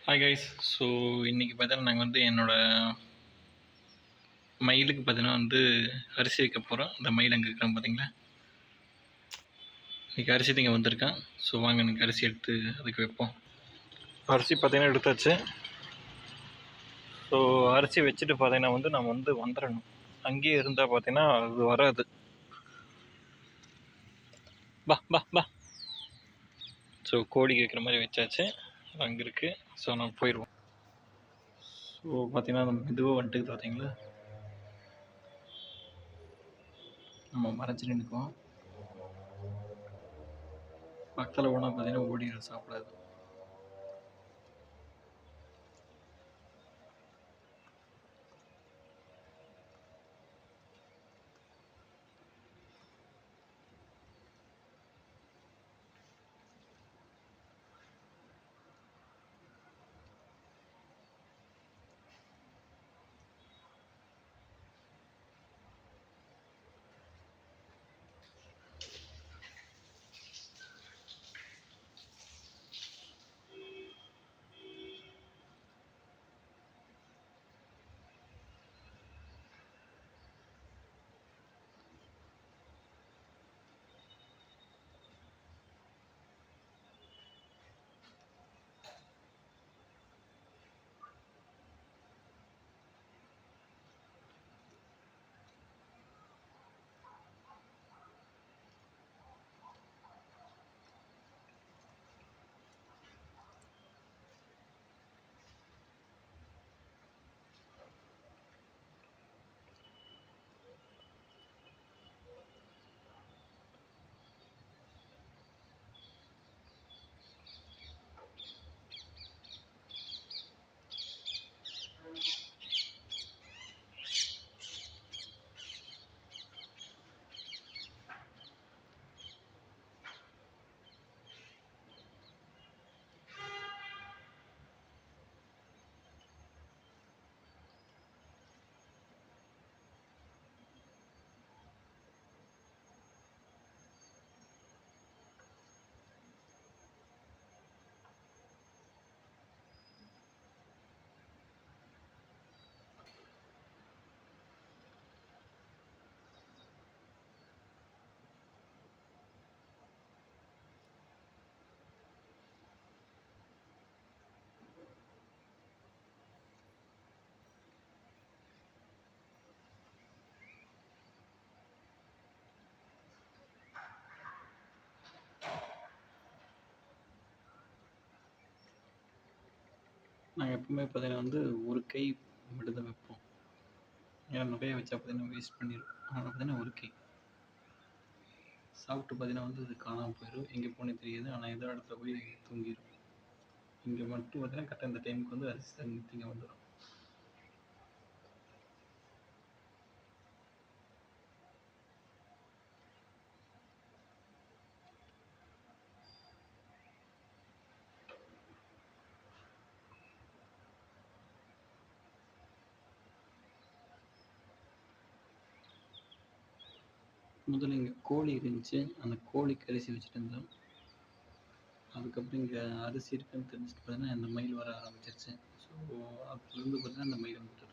Hi guys. So இன்றைக்கி பார்த்தீங்கன்னா நாங்கள் வந்து என்னோட மயிலுக்கு பார்த்தீங்கன்னா வந்து அரிசி வைக்க போகிறோம். அந்த மயில் அங்கே இருக்கிறோம் பார்த்தீங்களா, இன்றைக்கி அரிசி திங்க வந்திருக்கேன். ஸோ வாங்க எனக்கு அரிசி எடுத்து அதுக்கு வைப்போம். அரிசி பார்த்தீங்கன்னா எடுத்தாச்சு. ஸோ அரிசி வச்சுட்டு பார்த்தீங்கன்னா வந்து நம்ம வந்து வந்துடணும். அங்கேயே இருந்தால் பார்த்தீங்கன்னா அது வராது. பா பா பா. ஸோ கோழிக்கு வைக்கிற மாதிரி வச்சாச்சு. அங்கே இருக்குது. ஸோ நம்ம போயிடுவோம். ஸோ பார்த்தீங்கன்னா நம்ம மெதுவாக வந்துட்டு பார்த்தீங்களா, நம்ம மறைச்சி நின்றுக்குவோம். பக்கத்தில் போனால் பார்த்தீங்கன்னா ஓடிடும், சாப்பிடாது. நாங்கள் எப்பவுமே பார்த்தீங்கன்னா வந்து ஒரு கை மட்டும் தான் வைப்போம். ஏன்னா நிறைய வச்சா பார்த்தீங்கன்னா வேஸ்ட் பண்ணிடும். அதனால் பார்த்தீங்கன்னா ஒரு கை சாப்பிட்டு பார்த்தீங்கன்னா வந்து அது காணாமல் போயிடும். எங்கே போனே தெரியாது. ஆனால் ஏதோ இடத்துல போய் தூங்கிடும். இங்கே மட்டும் பார்த்தீங்கன்னா கரெக்டாக இந்த டைமுக்கு வந்து அரிசி தண்ணி திங்க வந்துடும். முதல்ல இங்கே கோழி இருந்துச்சு. அந்த கோழிக்கு அரிசி வச்சுட்டு இருந்தோம். அதுக்கப்புறம் இங்கே அரிசி இருக்குன்னு தெரிஞ்சுட்டு பார்த்தீங்கன்னா இந்த மயில் வர ஆரம்பிச்சிருச்சு. ஸோ அதுலேருந்து பார்த்தீங்கன்னா இந்த மயில் வந்துட்டு